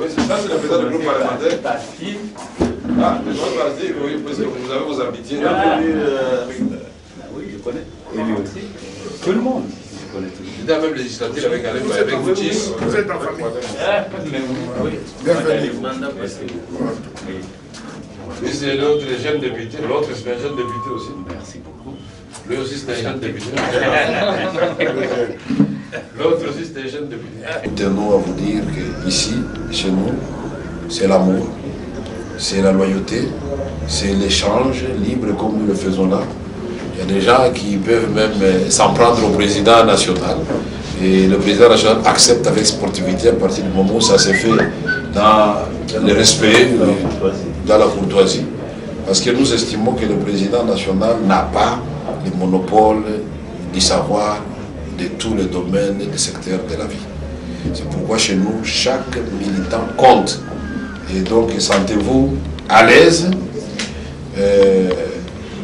Oui, c'est ça, c'est le président du groupe parlementaire. Ah, le grand parti, oui, parce que vous avez vos amitiés. Oui, je connais. Et lui aussi. Tout le monde. Je connais tout le monde. J'étais à même législative avec Alain, avec Goutis. Vous êtes en famille. Oui. Bienvenue. Lui, c'est l'autre jeune député. L'autre, c'est un jeune député aussi. Merci beaucoup. Lui aussi, c'est un jeune député. L'autre aussi, c'est un jeune député. Nous tenons à vous dire qu'ici, chez nous, c'est l'amour, c'est la loyauté, c'est l'échange libre comme nous le faisons là. Il y a des gens qui peuvent même s'en prendre au président national. Et le président national accepte avec sportivité à partir du moment où ça s'est fait dans le respect, dans la courtoisie. Parce que nous estimons que le président national n'a pas le monopole du savoir de tous les domaines et secteurs de la vie. C'est pourquoi chez nous, chaque militant compte. Et donc, sentez-vous à l'aise.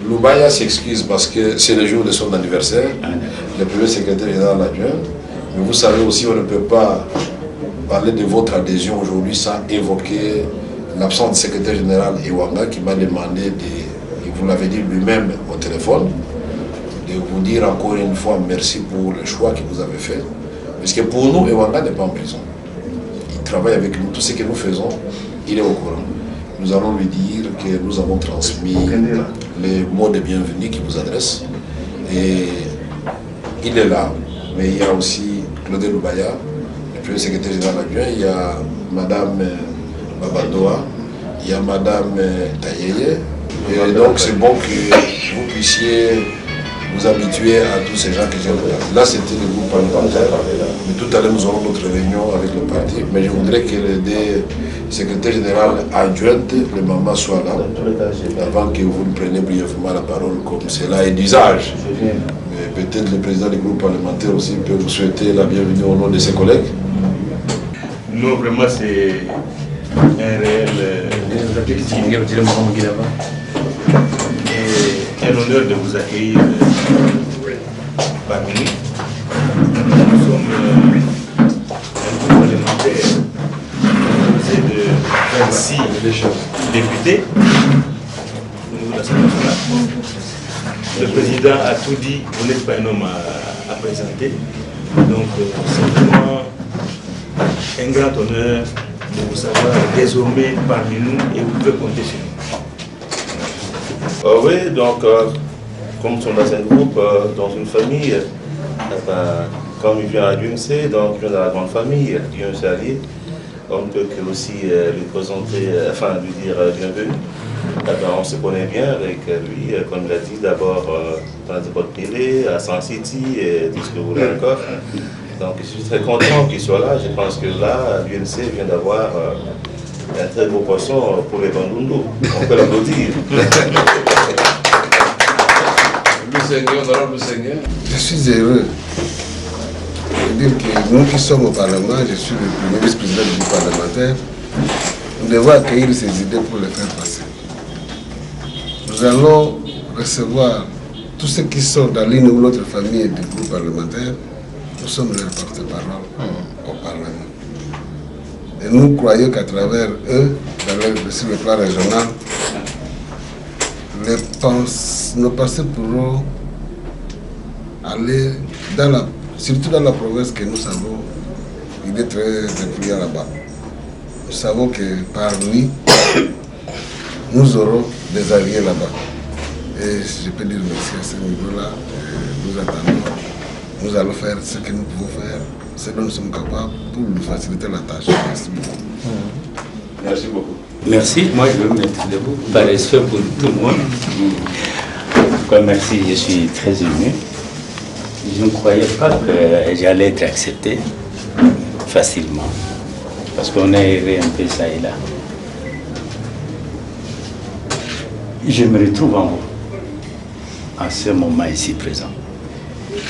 Loubaya s'excuse parce que c'est le jour de son anniversaire, le premier secrétaire général adjoint. Mais vous savez aussi, on ne peut pas parler de votre adhésion aujourd'hui sans évoquer l'absence du secrétaire général Ewanga qui m'a demandé, et vous l'avez dit lui-même au téléphone, de vous dire encore une fois merci pour le choix que vous avez fait. Parce que pour nous, Ewanga n'est pas en prison. Il travaille avec nous. Tout ce que nous faisons, il est au courant. Nous allons lui dire que nous avons transmis les mots de bienvenue qu'il vous adresse. Et il est là. Mais il y a aussi Claude Loubaya, le premier secrétaire général adjoint. Il y a Madame Babandoa. Il y a Madame Tayeye. Et donc c'est bon que vous puissiez vous habituer à tous ces gens que j'ai regardés. Là, c'était le groupe parlementaire. Mais tout à l'heure, nous aurons notre réunion avec le parti. Mais je voudrais que les deux secrétaires généraux adjointes, le maman, soient là, avant que vous ne preniez brièvement la parole comme cela est d'usage. Mais peut-être le président du groupe parlementaire aussi peut vous souhaiter la bienvenue au nom de ses collègues. Non, vraiment, c'est un réel un honneur de vous accueillir parmi nous. Nous sommes un groupe parlementaire composé de 26 députés au niveau de l'Assemblée nationale. Le président a tout dit, vous n'êtes pas un homme à présenter. Donc c'est vraiment un grand honneur de vous savoir désormais parmi nous et vous pouvez compter sur nous. Oui, donc, comme nous sommes dans un groupe, dans une famille, comme il vient à l'UNC, donc il vient dans la grande famille, l'UNC allié, on peut aussi lui présenter, enfin lui dire bienvenue. On se connaît bien avec lui, comme il a dit, d'abord dans les écoles privées, à San City, et tout ce que vous voulez encore. Donc je suis très content qu'il soit là. Je pense que là, l'UNC vient d'avoir un très gros poisson pour les Bandundu. On peut l'applaudir. Je suis heureux de dire que nous qui sommes au Parlement, je suis le premier vice-président du groupe parlementaire, nous devons accueillir ces idées pour les faire passer. Nous allons recevoir tous ceux qui sont dans l'une ou l'autre famille du groupe parlementaire. Nous sommes leurs porte-parole au Parlement. Et nous croyons qu'à travers eux, sur le plan régional, nos pensées pourront aller surtout dans la province que nous savons, il est très influent là-bas. Nous savons que par lui, nous aurons des alliés là-bas. Et je peux dire merci à ce niveau-là. Nous attendons, nous allons faire ce que nous pouvons faire, ce dont nous sommes capables pour nous faciliter la tâche. Merci beaucoup. Merci beaucoup. Merci. Moi, je veux me mettre debout par respect pour tout le monde. Merci, je suis très ému. Je ne croyais pas que j'allais être accepté facilement. Parce qu'on a erré un peu ça et là. Je me retrouve en vous, à ce moment ici présent.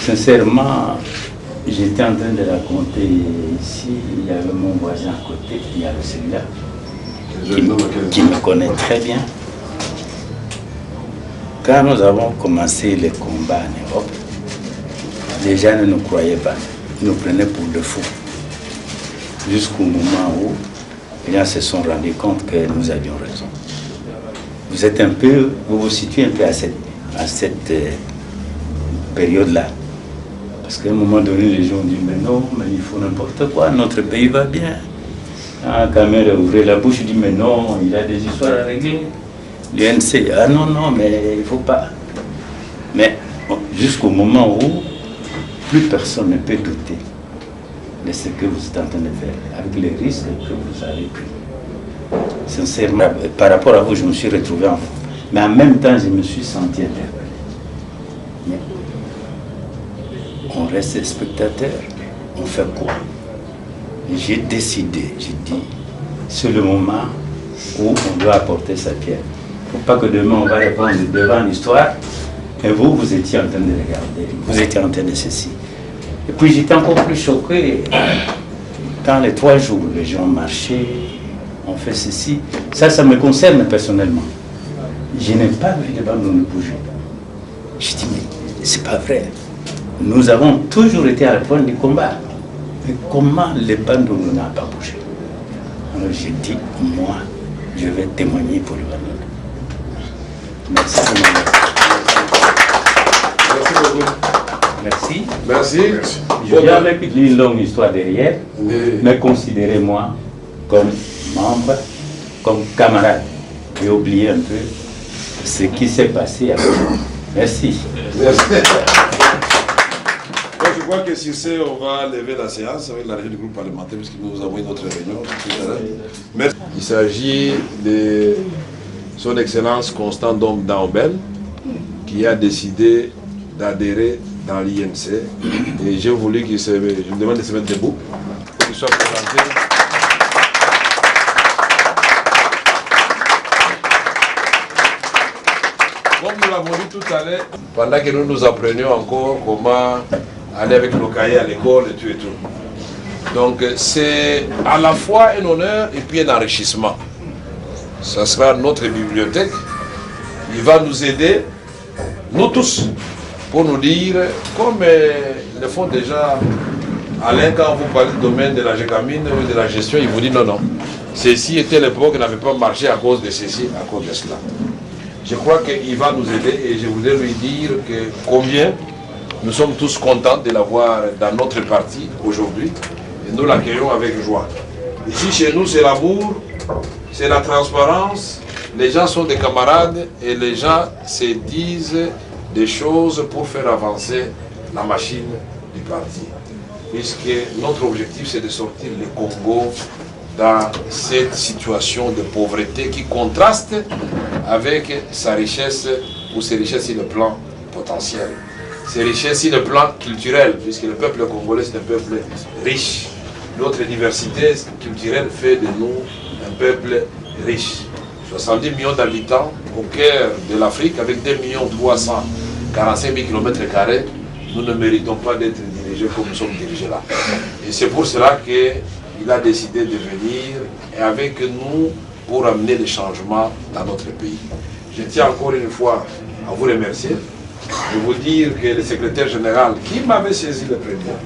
Sincèrement, j'étais en train de raconter ici, il y avait mon voisin à côté, il y avait celui-là, qui me connaît très bien. Quand nous avons commencé les combats en Europe, les gens ne nous croyaient pas, ils nous prenaient pour de fous. Jusqu'au moment où les gens se sont rendus compte que nous avions raison. Vous êtes un peu, vous vous situez un peu à cette période-là. Parce qu'à un moment donné, les gens disent, mais non, mais il faut n'importe quoi, notre pays va bien. Ah, Kamel ouvrait la bouche, il dit, mais non, il a des histoires à régler. L'UNC, ah non, non, mais il ne faut pas. Mais bon, jusqu'au moment où plus personne ne peut douter de ce que vous êtes en train de faire, avec les risques que vous avez pris. Sincèrement, par rapport à vous, je me suis retrouvé en vous. Mais en même temps, je me suis senti interpellé. Mais on reste spectateur, on fait quoi? J'ai décidé, j'ai dit, c'est le moment où on doit apporter sa pierre. Il ne faut pas que demain on va répondre devant l'histoire et vous, vous étiez en train de regarder, vous étiez en train de ceci. Et puis j'étais encore plus choqué quand les 3 jours, les gens marchaient, on fait ceci. Ça me concerne personnellement. Je n'ai pas vu les bandes bouger. Je dis, mais c'est pas vrai. Nous avons toujours été à la pointe du combat. Mais comment les bandes n'ont pas bougé? Alors j'ai dit, moi, je vais témoigner pour les bandes. Merci. Merci beaucoup. Merci. Merci. Je viens avec une longue histoire derrière, mais considérez-moi comme membre, comme camarade. Et oubliez un peu ce qui s'est passé avec moi. Merci. Merci. Moi, je crois que sur ce, on va lever la séance avec la réunion du groupe parlementaire, puisque nous avons une autre réunion tout à l'heure. Merci. Il s'agit de son Excellence Constant Dom Daobel, qui a décidé d'adhérer dans l'INC. Et j'ai voulu qu'il je me demande de se mettre debout pour qu'il soit présenté. Comme nous l'avons dit tout à l'heure, pendant que nous nous apprenions encore comment aller avec nos cahiers à l'école et tout et tout. Donc c'est à la fois un honneur et puis un enrichissement. Ça sera notre bibliothèque. Il va nous aider, nous tous, pour nous dire, comme le font déjà Alain, quand vous parlez du domaine de la gégamine ou de la gestion, il vous dit non, non. Ceci était l'époque qui n'avait pas marché à cause de ceci, à cause de cela. Je crois qu'il va nous aider et je voudrais lui dire que combien nous sommes tous contents de l'avoir dans notre parti aujourd'hui et nous l'accueillons avec joie. Ici chez nous c'est l'amour, c'est la transparence, les gens sont des camarades et les gens se disent des choses pour faire avancer la machine du parti. Puisque notre objectif c'est de sortir le Congo dans cette situation de pauvreté qui contraste avec sa richesse ou ses richesses sur le plan potentiel. Ses richesses sur le plan culturel, puisque le peuple congolais c'est un peuple riche. Notre diversité culturelle fait de nous un peuple riche. 70 millions d'habitants au cœur de l'Afrique avec 2 345 000 km², nous ne méritons pas d'être dirigés comme nous sommes dirigés là. Et c'est pour cela qu'il a décidé de venir et avec nous pour amener les changements dans notre pays. Je tiens encore une fois à vous remercier, de vous dire que le secrétaire général qui m'avait saisi le premier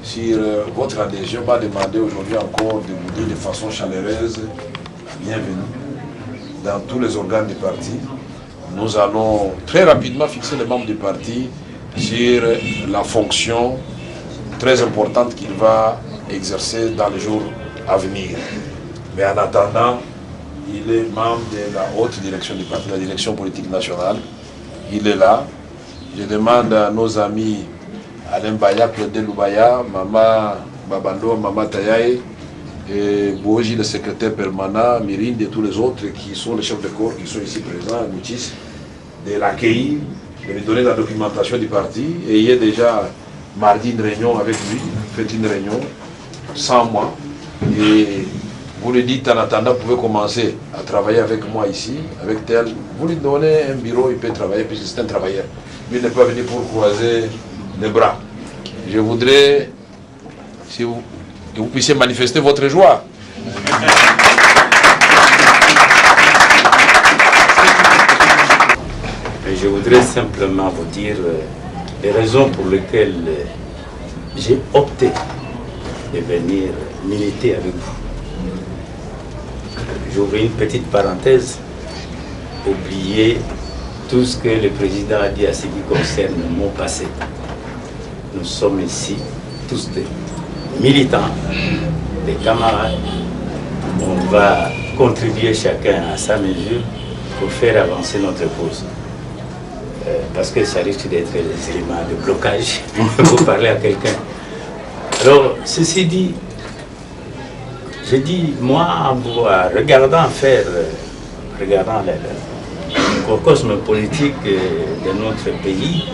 sur votre adhésion m'a demandé aujourd'hui encore de vous dire de façon chaleureuse bienvenue dans tous les organes du parti. Nous allons très rapidement fixer les membres du parti sur la fonction très importante qu'il va exercer dans les jours à venir. Mais en attendant, il est membre de la haute direction du parti, la direction politique nationale. Il est là. Je demande à nos amis Alain Baya, Claude Loubaya, Maman Babando, Maman Tayaye, et Boji, le secrétaire permanent, Myrinde et tous les autres qui sont les chefs de corps qui sont ici présents, Moutis, de l'accueillir, de lui donner la documentation du parti. Et il y a déjà mardi une réunion avec lui, faites une réunion sans moi. Et vous lui dites en attendant, vous pouvez commencer à travailler avec moi ici, avec tel. Vous lui donnez un bureau, il peut travailler puisque c'est un travailleur. Lui il n'est pas venu pour croiser les bras. Je voudrais que vous puissiez manifester votre joie. Je voudrais simplement vous dire les raisons pour lesquelles j'ai opté de venir militer avec vous. j'ouvre une petite parenthèse, oublier tout ce que le président a dit à ce qui concerne mon passé. Nous sommes ici tous des militants, des camarades. On va contribuer chacun à sa mesure pour faire avancer notre cause. Parce que ça risque d'être des éléments de blocage pour parler à quelqu'un. Alors, ceci dit, je dis, moi, en regardant le microcosme politique de notre pays,